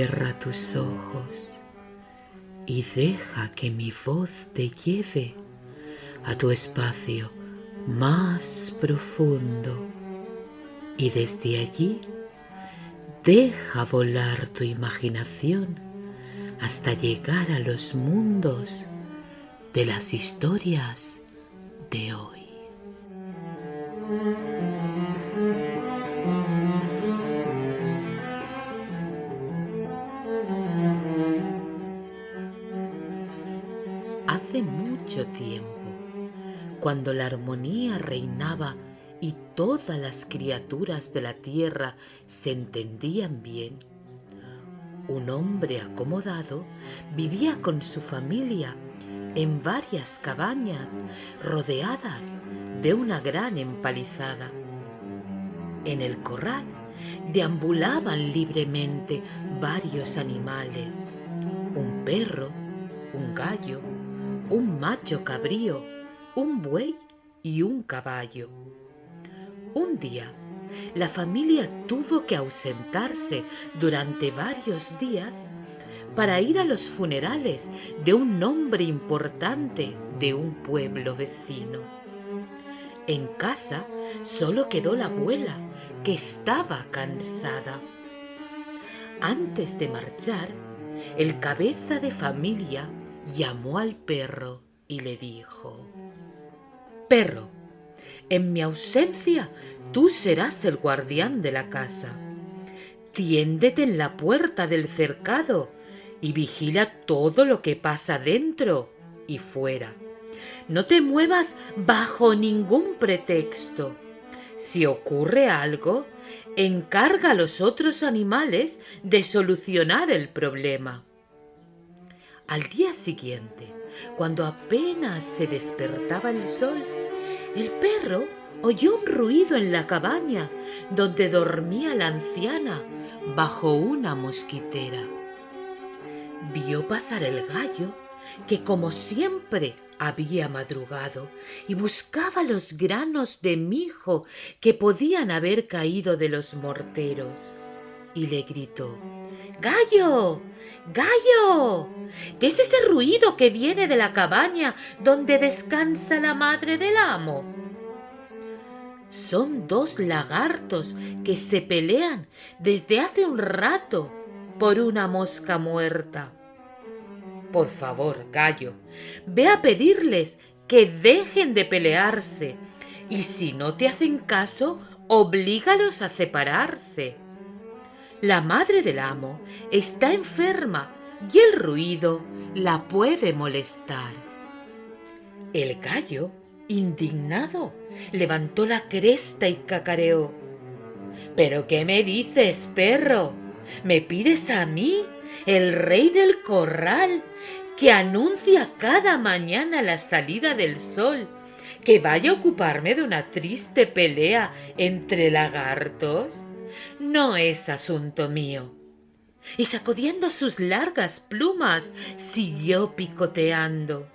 Cierra tus ojos y deja que mi voz te lleve a tu espacio más profundo, y desde allí deja volar tu imaginación hasta llegar a los mundos de las historias de hoy. Hace mucho tiempo, cuando la armonía reinaba y todas las criaturas de la tierra se entendían bien, un hombre acomodado vivía con su familia en varias cabañas rodeadas de una gran empalizada. En el corral deambulaban libremente varios animales: un perro, un gallo, un macho cabrío, un buey y un caballo. Un día, la familia tuvo que ausentarse durante varios días para ir a los funerales de un hombre importante de un pueblo vecino. En casa solo quedó la abuela, que estaba cansada. Antes de marchar, el cabeza de familia llamó al perro y le dijo: «Perro, en mi ausencia tú serás el guardián de la casa. Tiéndete en la puerta del cercado y vigila todo lo que pasa dentro y fuera. No te muevas bajo ningún pretexto. Si ocurre algo, encarga a los otros animales de solucionar el problema». Al día siguiente, cuando apenas se despertaba el sol, el perro oyó un ruido en la cabaña donde dormía la anciana bajo una mosquitera. Vio pasar el gallo, que como siempre había madrugado y buscaba los granos de mijo que podían haber caído de los morteros, y le gritó: «¡Gallo! ¡Gallo! ¿Qué es ese ruido que viene de la cabaña donde descansa la madre del amo?» «Son dos lagartos que se pelean desde hace un rato por una mosca muerta». «Por favor, gallo, ve a pedirles que dejen de pelearse, y si no te hacen caso, oblígalos a separarse. La madre del amo está enferma y el ruido la puede molestar». El gallo, indignado, levantó la cresta y cacareó: «¿Pero qué me dices, perro? ¿Me pides a mí, el rey del corral, que anuncia cada mañana la salida del sol, que vaya a ocuparme de una triste pelea entre lagartos? No es asunto mío». Y sacudiendo sus largas plumas, siguió picoteando.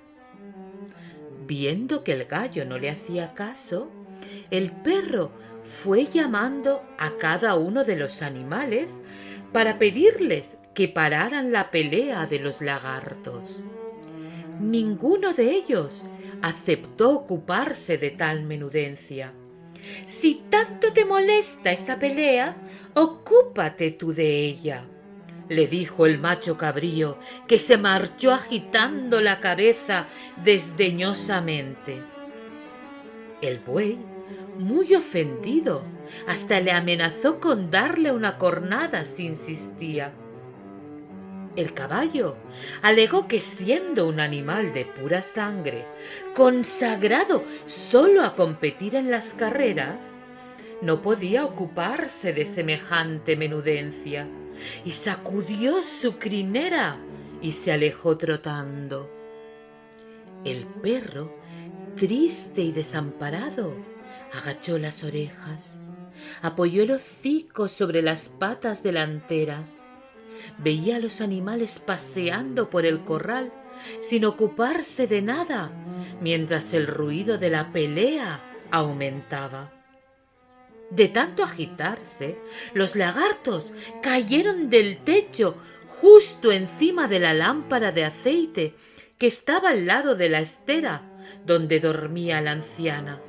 Viendo que el gallo no le hacía caso, el perro fue llamando a cada uno de los animales para pedirles que pararan la pelea de los lagartos. Ninguno de ellos aceptó ocuparse de tal menudencia. «Si tanto te molesta esa pelea, ocúpate tú de ella», le dijo el macho cabrío, que se marchó agitando la cabeza desdeñosamente. El buey, muy ofendido, hasta le amenazó con darle una cornada si insistía. El caballo alegó que, siendo un animal de pura sangre, consagrado solo a competir en las carreras, no podía ocuparse de semejante menudencia, y sacudió su crinera y se alejó trotando. El perro, triste y desamparado, agachó las orejas, apoyó el hocico sobre las patas delanteras, veía a los animales paseando por el corral sin ocuparse de nada, mientras el ruido de la pelea aumentaba. De tanto agitarse, los lagartos cayeron del techo justo encima de la lámpara de aceite que estaba al lado de la estera donde dormía la anciana.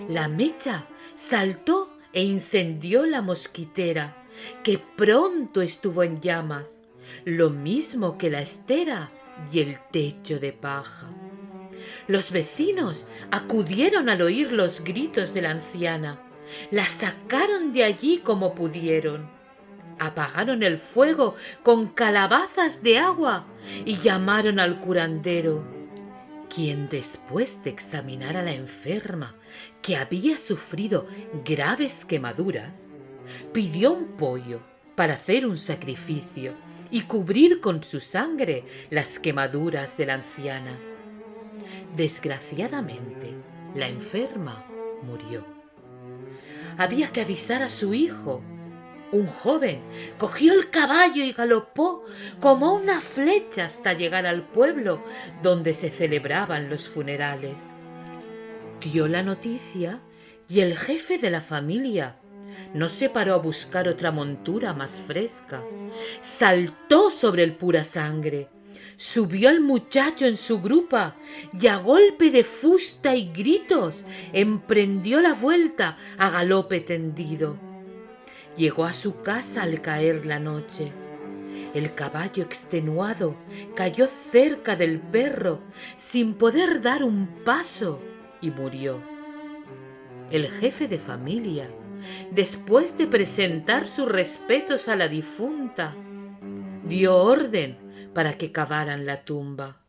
La mecha saltó e incendió la mosquitera, que pronto estuvo en llamas, lo mismo que la estera y el techo de paja. Los vecinos acudieron al oír los gritos de la anciana. La sacaron de allí como pudieron. Apagaron el fuego con calabazas de agua y llamaron al curandero, quien después de examinar a la enferma, que había sufrido graves quemaduras, pidió un pollo para hacer un sacrificio y cubrir con su sangre las quemaduras de la anciana. Desgraciadamente, la enferma murió. Había que avisar a su hijo. Un joven cogió el caballo y galopó como una flecha hasta llegar al pueblo donde se celebraban los funerales. Dio la noticia y el jefe de la familia no se paró a buscar otra montura más fresca. Saltó sobre el pura sangre, subió al muchacho en su grupa y a golpe de fusta y gritos emprendió la vuelta a galope tendido. Llegó a su casa al caer la noche. El caballo extenuado cayó cerca del perro sin poder dar un paso y murió. El jefe de familia, después de presentar sus respetos a la difunta, dio orden para que cavaran la tumba.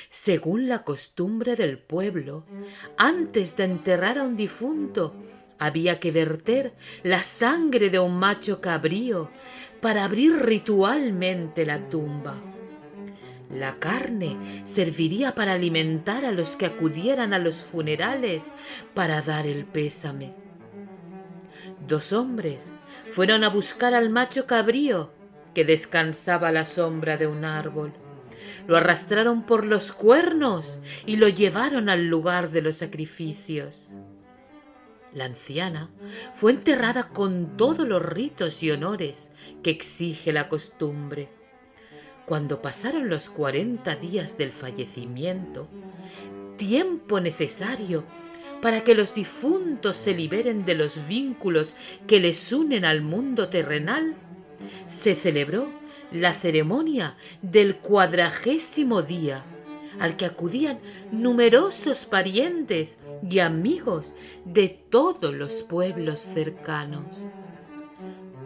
Según la costumbre del pueblo, antes de enterrar a un difunto, había que verter la sangre de un macho cabrío para abrir ritualmente la tumba. La carne serviría para alimentar a los que acudieran a los funerales para dar el pésame. 2 hombres fueron a buscar al macho cabrío que descansaba a la sombra de un árbol. Lo arrastraron por los cuernos y lo llevaron al lugar de los sacrificios. La anciana fue enterrada con todos los ritos y honores que exige la costumbre. Cuando pasaron los 40 días del fallecimiento, tiempo necesario para que los difuntos se liberen de los vínculos que les unen al mundo terrenal, se celebró la ceremonia del 40º día, al que acudían numerosos parientes y amigos de todos los pueblos cercanos.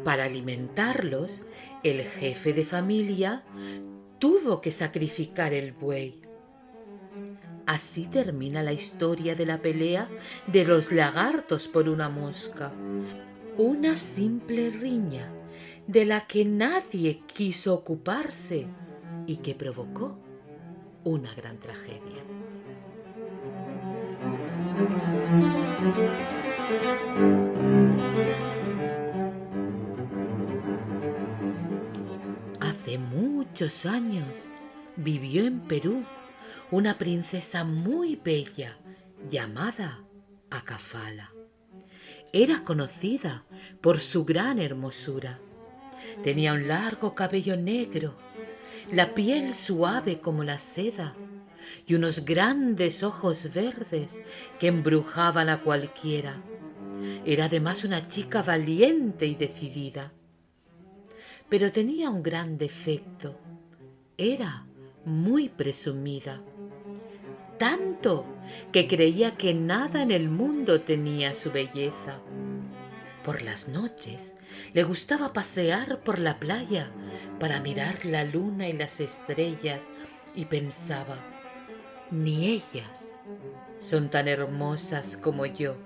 Para alimentarlos, el jefe de familia tuvo que sacrificar el buey. Así termina la historia de la pelea de los lagartos por una mosca, una simple riña de la que nadie quiso ocuparse y que provocó una gran tragedia. Hace muchos años vivió en Perú una princesa muy bella llamada Acafala. Era conocida por su gran hermosura. Tenía un largo cabello negro, la piel suave como la seda y unos grandes ojos verdes que embrujaban a cualquiera. Era además una chica valiente y decidida. Pero tenía un gran defecto. Era muy presumida. Tanto que creía que nada en el mundo tenía su belleza. Por las noches le gustaba pasear por la playa para mirar la luna y las estrellas y pensaba: ni ellas son tan hermosas como yo.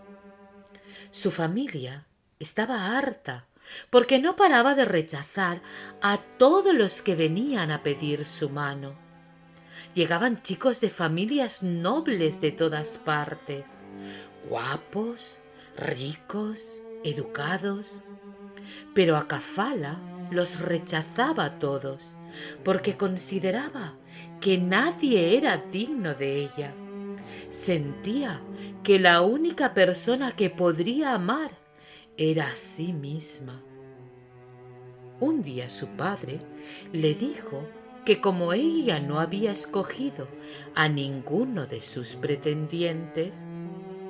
Su familia estaba harta porque no paraba de rechazar a todos los que venían a pedir su mano. Llegaban chicos de familias nobles de todas partes, guapos, ricos, educados, pero Acafala los rechazaba a todos porque consideraba que nadie era digno de ella. Sentía que la única persona que podría amar era a sí misma. Un día su padre le dijo que como ella no había escogido a ninguno de sus pretendientes,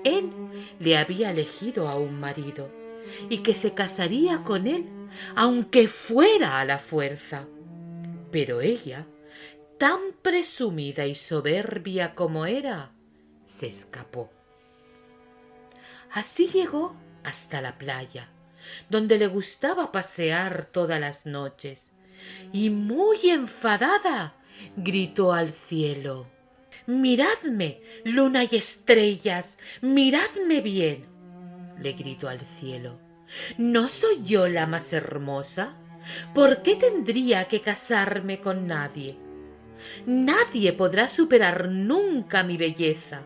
él le había elegido a un marido y que se casaría con él aunque fuera a la fuerza. Pero ella, tan presumida y soberbia como era, se escapó. Así llegó hasta la playa, donde le gustaba pasear todas las noches, y muy enfadada gritó al cielo: «Miradme, luna y estrellas, miradme bien», le gritó al cielo. «¿No soy yo la más hermosa? ¿Por qué tendría que casarme con nadie? Nadie podrá superar nunca mi belleza.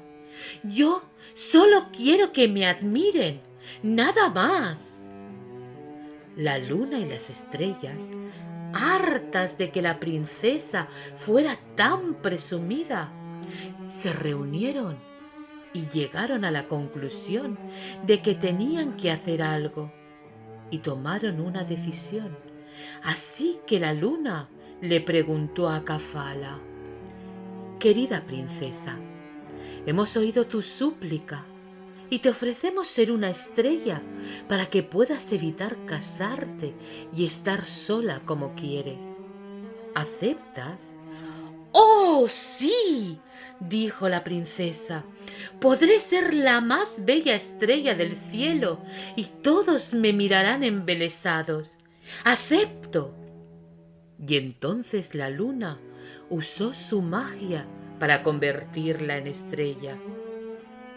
Yo solo quiero que me admiren, nada más». La luna y las estrellas, hartas de que la princesa fuera tan presumida, se reunieron y llegaron a la conclusión de que tenían que hacer algo, y tomaron una decisión. Así que la luna le preguntó a Cafala: «Querida princesa, hemos oído tu súplica y te ofrecemos ser una estrella para que puedas evitar casarte y estar sola como quieres. ¿Aceptas?». «¡Oh, sí!», dijo la princesa. «Podré ser la más bella estrella del cielo y todos me mirarán embelesados. ¡Acepto!». Y entonces la luna usó su magia para convertirla en estrella.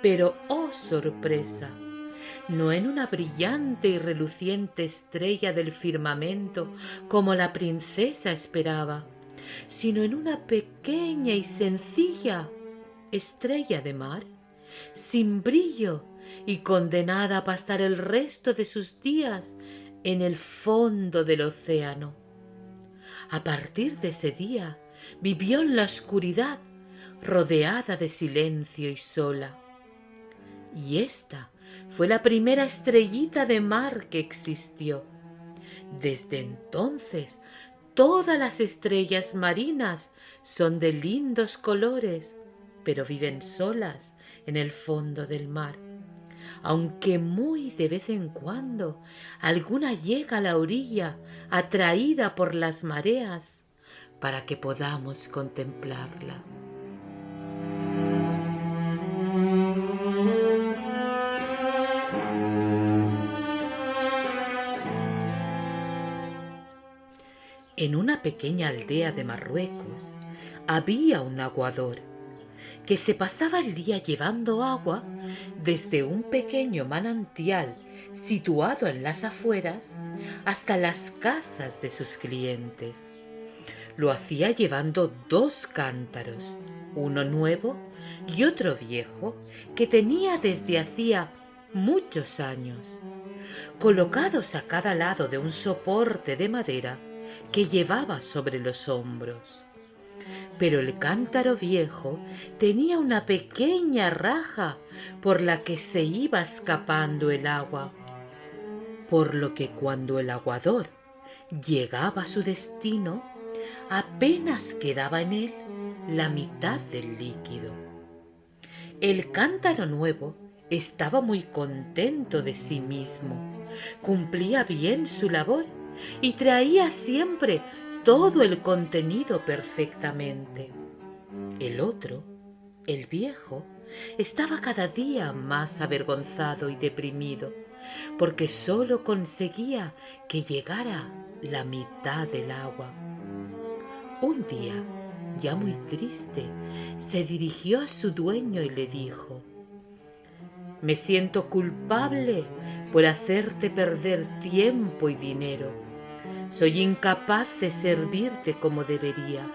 Pero, ¡oh sorpresa!, no en una brillante y reluciente estrella del firmamento como la princesa esperaba, sino en una pequeña y sencilla estrella de mar, sin brillo y condenada a pasar el resto de sus días en el fondo del océano. A partir de ese día vivió en la oscuridad, rodeada de silencio y sola. Y esta fue la primera estrellita de mar que existió. Desde entonces, todas las estrellas marinas son de lindos colores, pero viven solas en el fondo del mar, aunque muy de vez en cuando alguna llega a la orilla atraída por las mareas para que podamos contemplarla. En una pequeña aldea de Marruecos había un aguador que se pasaba el día llevando agua desde un pequeño manantial situado en las afueras hasta las casas de sus clientes. Lo hacía llevando 2 cántaros, uno nuevo y otro viejo, que tenía desde hacía muchos años, colocados a cada lado de un soporte de madera que llevaba sobre los hombros. Pero el cántaro viejo tenía una pequeña raja por la que se iba escapando el agua, por lo que cuando el aguador llegaba a su destino, apenas quedaba en él la mitad del líquido. El cántaro nuevo estaba muy contento de sí mismo, cumplía bien su labor y traía siempre todo el contenido perfectamente. El otro, el viejo, estaba cada día más avergonzado y deprimido, porque solo conseguía que llegara la mitad del agua. Un día, ya muy triste, se dirigió a su dueño y le dijo: «Me siento culpable por hacerte perder tiempo y dinero. Soy incapaz de servirte como debería».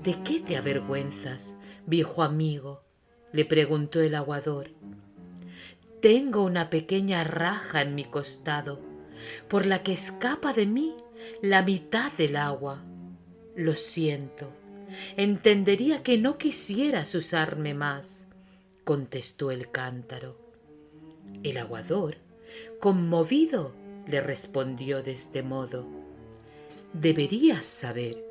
«¿De qué te avergüenzas, viejo amigo?», le preguntó el aguador. «Tengo una pequeña raja en mi costado, por la que escapa de mí la mitad del agua. Lo siento, entendería que no quisieras usarme más», contestó el cántaro. El aguador, conmovido, le respondió de este modo: deberías saber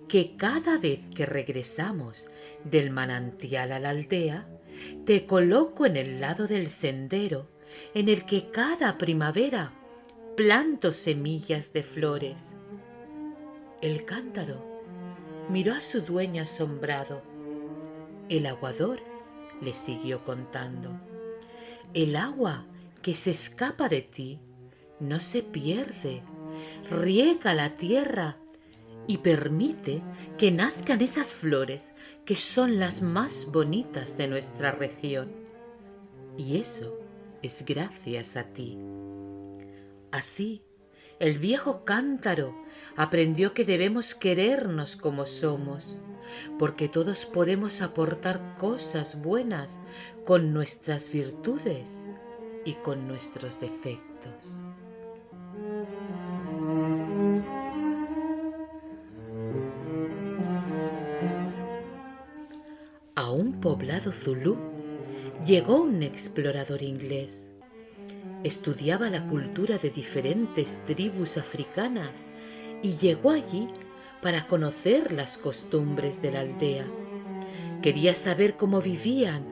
que cada vez que regresamos del manantial a la aldea, te coloco en el lado del sendero en el que cada primavera planto semillas de flores. El cántaro miró a su dueño asombrado. El aguador le siguió contando: el agua que se escapa de ti no se pierde, riega la tierra y permite que nazcan esas flores que son las más bonitas de nuestra región. Y eso es gracias a ti. Así, el viejo cántaro aprendió que debemos querernos como somos, porque todos podemos aportar cosas buenas con nuestras virtudes y con nuestros defectos. A un poblado zulú llegó un explorador inglés. Estudiaba la cultura de diferentes tribus africanas y llegó allí para conocer las costumbres de la aldea. Quería saber cómo vivían,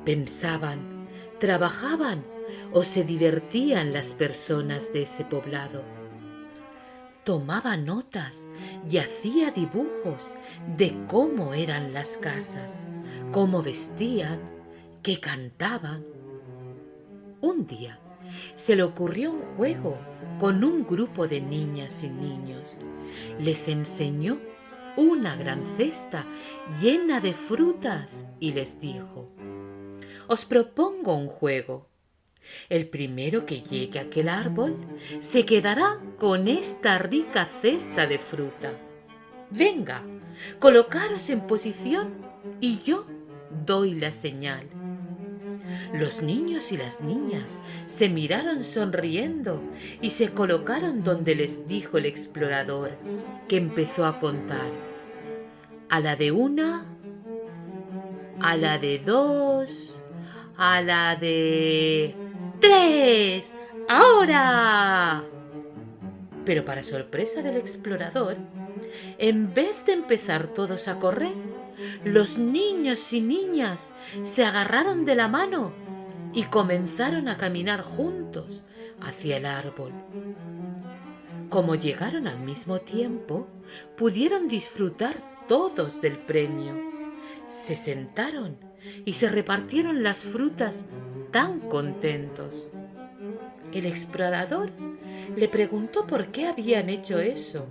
pensaban, trabajaban o se divertían las personas de ese poblado. Tomaba notas y hacía dibujos de cómo eran las casas, cómo vestían, qué cantaban. Un día se le ocurrió un juego con un grupo de niñas y niños. Les enseñó una gran cesta llena de frutas y les dijo: os propongo un juego. El primero que llegue a aquel árbol se quedará con esta rica cesta de fruta. Venga, colocaros en posición y yo doy la señal. Los niños y las niñas se miraron sonriendo y se colocaron donde les dijo el explorador, que empezó a contar: a la de una, a la de dos, a la de ¡tres! ¡Ahora! Pero para sorpresa del explorador, en vez de empezar todos a correr, los niños y niñas se agarraron de la mano y comenzaron a caminar juntos hacia el árbol. Como llegaron al mismo tiempo, pudieron disfrutar todos del premio. Se sentaron y se repartieron las frutas tan contentos. El explorador le preguntó por qué habían hecho eso,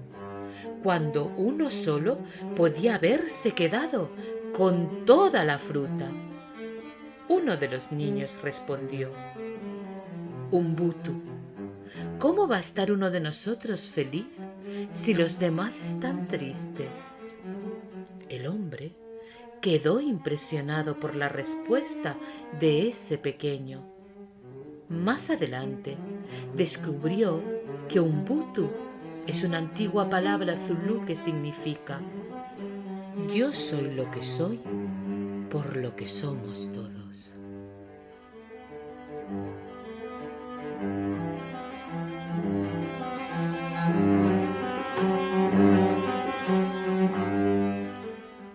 cuando uno solo podía haberse quedado con toda la fruta. Uno de los niños respondió: Ubuntu, ¿cómo va a estar uno de nosotros feliz si los demás están tristes? El hombre quedó impresionado por la respuesta de ese pequeño. Más adelante descubrió que Ubuntu es una antigua palabra zulú que significa: yo soy lo que soy por lo que somos todos.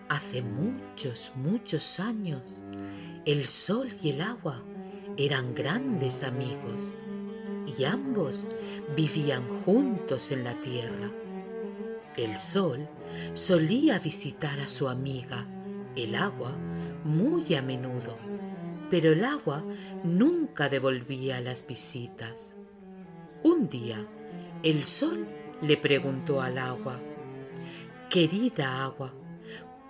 Hace muchos, muchos años, el sol y el agua eran grandes amigos y ambos vivían juntos en la tierra. El sol solía visitar a su amiga, el agua, muy a menudo, pero el agua nunca devolvía las visitas. Un día, el sol le preguntó al agua: querida agua,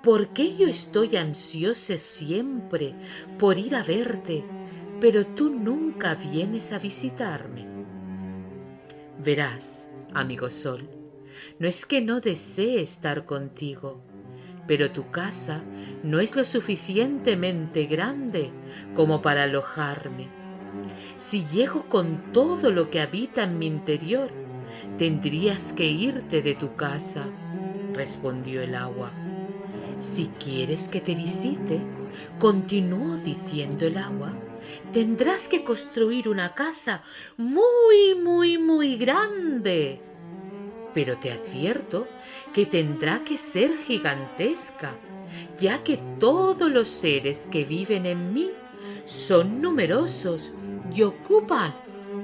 ¿por qué yo estoy ansiosa siempre por ir a verte, pero tú nunca vienes a visitarme? Verás, amigo sol, no es que no desee estar contigo, pero tu casa no es lo suficientemente grande como para alojarme. Si llego con todo lo que habita en mi interior, tendrías que irte de tu casa, respondió el agua. Si quieres que te visite, continuó diciendo el agua, tendrás que construir una casa muy, muy, muy grande. Pero te advierto que tendrá que ser gigantesca, ya que todos los seres que viven en mí son numerosos y ocupan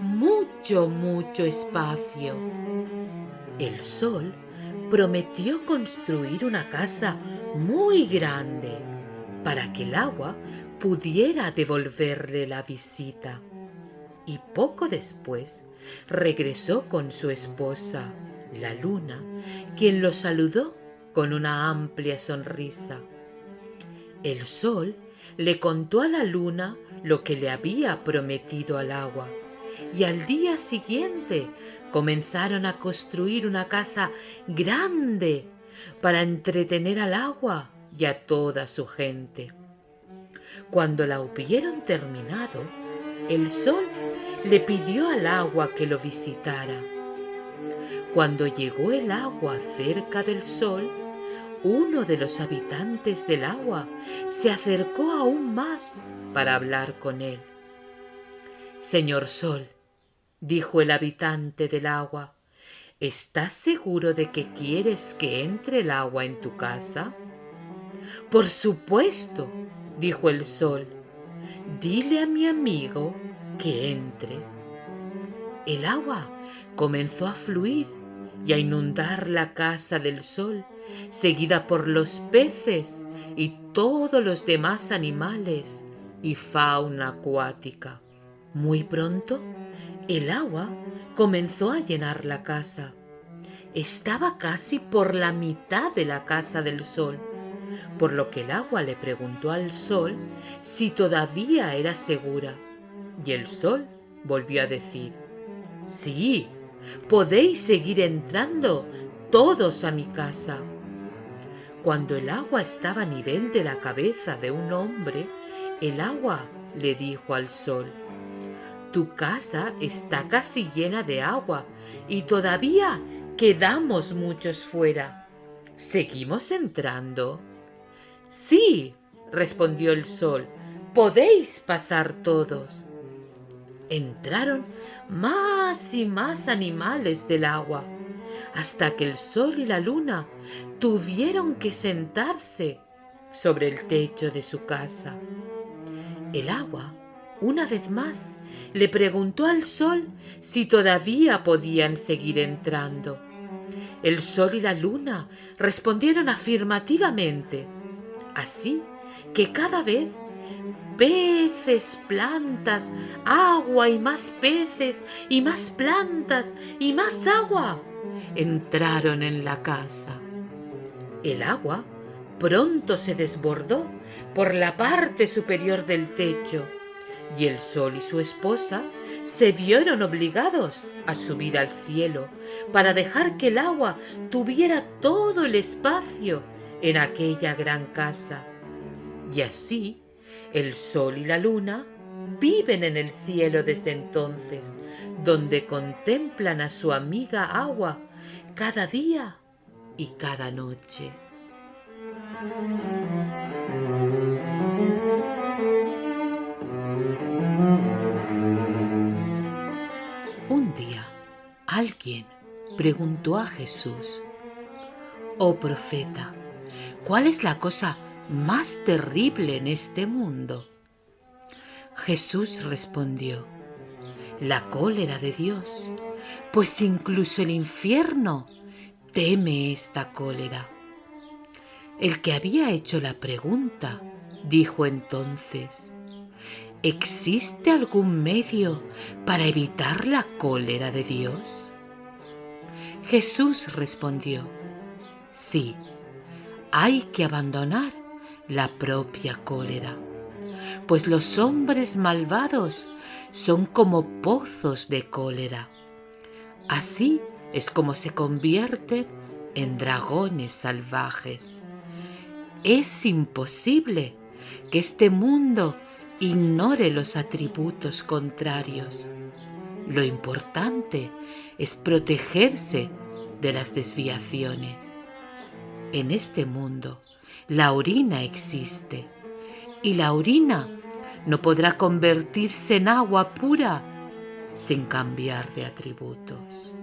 mucho, mucho espacio. El sol prometió construir una casa muy grande para que el agua pudiera devolverle la visita. Y poco después regresó con su esposa, la luna, quien lo saludó con una amplia sonrisa. El sol le contó a la luna lo que le había prometido al agua, y al día siguiente comenzaron a construir una casa grande para entretener al agua y a toda su gente. Cuando la hubieron terminado, el sol le pidió al agua que lo visitara. Cuando llegó el agua cerca del sol, uno de los habitantes del agua se acercó aún más para hablar con él. «Señor Sol», dijo el habitante del agua, «¿estás seguro de que quieres que entre el agua en tu casa?» «Por supuesto», dijo el sol, «dile a mi amigo que entre». El agua comenzó a fluir y a inundar la casa del sol, seguida por los peces y todos los demás animales y fauna acuática. Muy pronto, el agua comenzó a llenar la casa. Estaba casi por la mitad de la casa del sol, por lo que el agua le preguntó al sol si todavía era segura. Y el sol volvió a decir: «Sí, podéis seguir entrando todos a mi casa». Cuando el agua estaba a nivel de la cabeza de un hombre, el agua le dijo al sol: «Tu casa está casi llena de agua y todavía quedamos muchos fuera. ¿Seguimos entrando?» «Sí», respondió el sol, «podéis pasar todos». Entraron más y más animales del agua, hasta que el sol y la luna tuvieron que sentarse sobre el techo de su casa. El agua, una vez más, le preguntó al sol si todavía podían seguir entrando. El sol y la luna respondieron afirmativamente, así que cada vez peces, plantas, agua y más peces y más plantas y más agua entraron en la casa. El agua pronto se desbordó por la parte superior del techo y el sol y su esposa se vieron obligados a subir al cielo para dejar que el agua tuviera todo el espacio en aquella gran casa. Y así el sol y la luna viven en el cielo desde entonces, donde contemplan a su amiga agua cada día y cada noche. Un día, alguien preguntó a Jesús: «Oh profeta, ¿cuál es la cosa más terrible en este mundo?» Jesús respondió: «La cólera de Dios, pues incluso el infierno teme esta cólera». El que había hecho la pregunta dijo entonces: ¿existe algún medio para evitar la cólera de Dios? Jesús respondió: sí, hay que abandonar la propia cólera, pues los hombres malvados son como pozos de cólera. Así es como se convierten en dragones salvajes. Es imposible que este mundo ignore los atributos contrarios. Lo importante es protegerse de las desviaciones. En este mundo, la orina existe, y la orina no podrá convertirse en agua pura sin cambiar de atributos.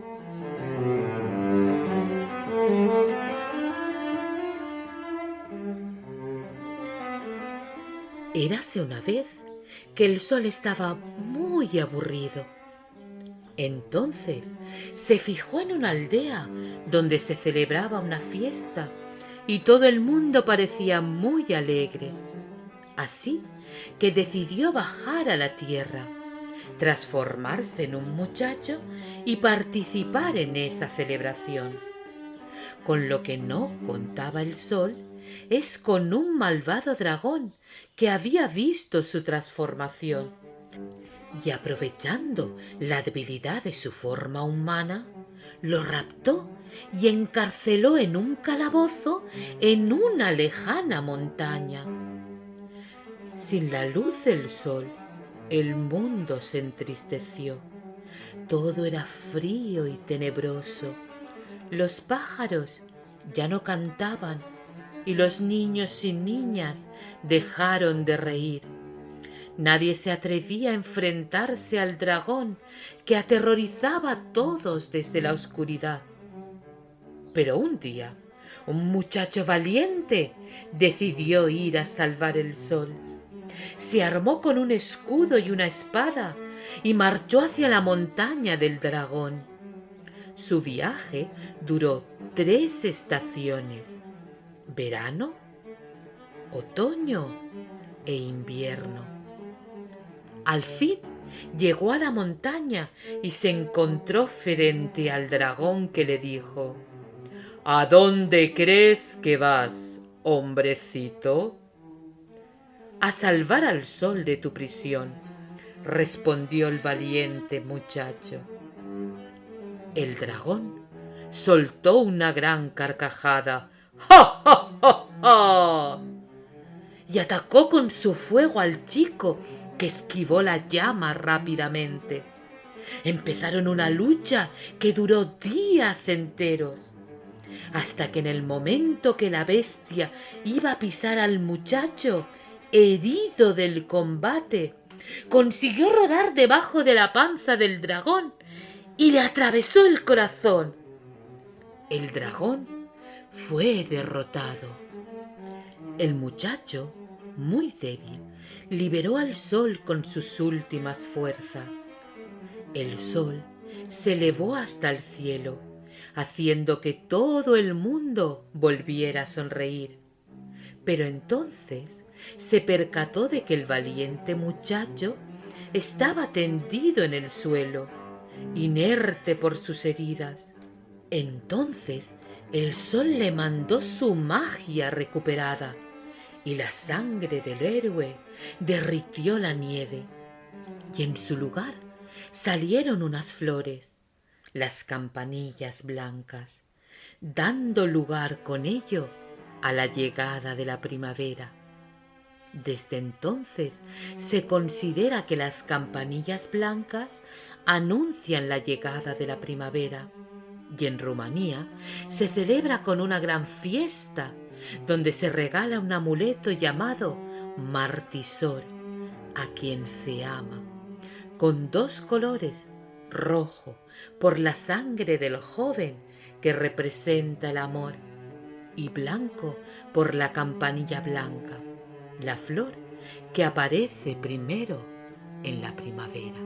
Érase una vez que el sol estaba muy aburrido. Entonces se fijó en una aldea donde se celebraba una fiesta y todo el mundo parecía muy alegre. Así que decidió bajar a la tierra, transformarse en un muchacho y participar en esa celebración. Con lo que no contaba el sol es con un malvado dragón que había visto su transformación y, aprovechando la debilidad de su forma humana, lo raptó y encarceló en un calabozo en una lejana montaña. Sin la luz del sol, el mundo se entristeció. Todo era frío y tenebroso. Los pájaros ya no cantaban y los niños y niñas dejaron de reír. Nadie se atrevía a enfrentarse al dragón que aterrorizaba a todos desde la oscuridad. Pero un día, un muchacho valiente decidió ir a salvar el sol. Se armó con un escudo y una espada y marchó hacia la montaña del dragón. Su viaje duró 3 estaciones: verano, otoño e invierno. Al fin llegó a la montaña y se encontró frente al dragón, que le dijo: ¿A dónde crees que vas, hombrecito? A salvar al sol de tu prisión, respondió el valiente muchacho. El dragón soltó una gran carcajada. ¡Ja, ja, ja, ja! Y atacó con su fuego al chico, que esquivó la llama rápidamente. Empezaron una lucha que duró días enteros, hasta que en el momento que la bestia iba a pisar al muchacho, herido del combate, consiguió rodar debajo de la panza del dragón y le atravesó el corazón. El dragón fue derrotado. El muchacho, muy débil, liberó al sol con sus últimas fuerzas. El sol se elevó hasta el cielo, haciendo que todo el mundo volviera a sonreír. Pero entonces se percató de que el valiente muchacho estaba tendido en el suelo, inerte por sus heridas. Entonces el sol le mandó su magia recuperada y la sangre del héroe derritió la nieve, y en su lugar salieron unas flores, las campanillas blancas, dando lugar con ello a la llegada de la primavera. Desde entonces se considera que las campanillas blancas anuncian la llegada de la primavera, y en Rumanía se celebra con una gran fiesta donde se regala un amuleto llamado martisor a quien se ama, con 2 colores: rojo por la sangre del joven, que representa el amor, y blanco por la campanilla blanca, la flor que aparece primero en la primavera.